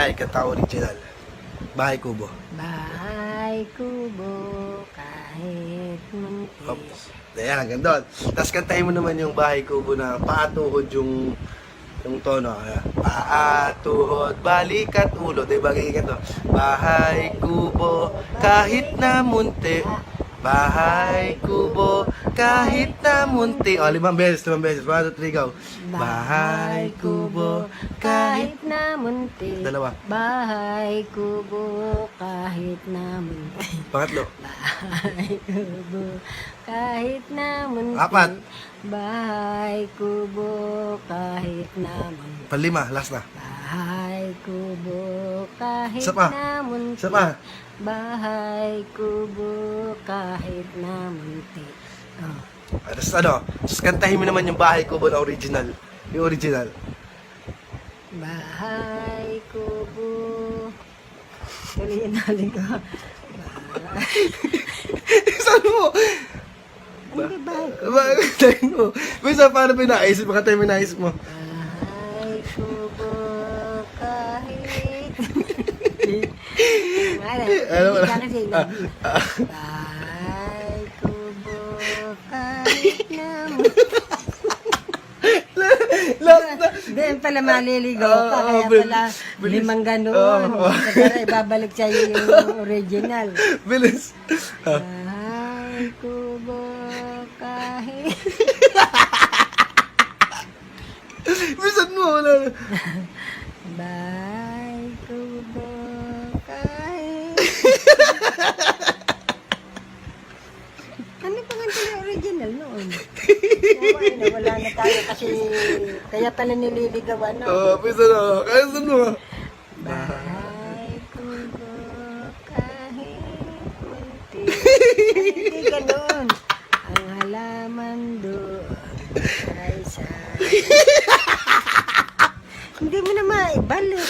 Ay, kanta original. Bahay Kubo. Bahay kubo kahit munti. Oops. Ayan, hanggang doon. Tapos kantahin mo naman yung Bahay Kubo na paatuhod yung tono. Ayan. Paatuhod, balikat ulo. Diba, ganyan to. Bahay Kubo kahit na munti. Bahay Kubo kahit na munti. O, 5 beses. 1, 2, 3, go. Bahay Kubo kahit... kahit na munti. Dalawa. Bahay kubo kahit na munti. Pangatlo. Bahay kubo kahit na munti. 4. Bahay kubo kahit na munti. 5, last na. Bahay kubo kahit Isa pa. na munti. Isa pa. Bahay kubo kahit na munti. Oh. Tapos tapos kantahin mo naman yung Bahay Kubo na original. Yung original. Bahay kubo. Tuloy ko. Saan mo? Hindi bahay kubo. Kantahin mo. Basta paano pinaisip mo? Kantahin mo naisip mo. Bahay kubo kahit... Ano ba? Bahay kubo kahit na... Last na. Hindi pala maliligaw ka, kaya pala limang ganoon. Kaya ibabalik sa'yo yung original. Bilis. Bahay kubo kahit... Bisan mo. Wala. Bahay kubo kahit... Ano pa nga yung original noon? Wala na tayo kasi kaya pala nililigawan no? Oo, bisan mo. Kaya saan mo? Bahay kubo kahit munti. Hindi ganun. Ang halaman doon ay sa... Hindi mo na maibalik.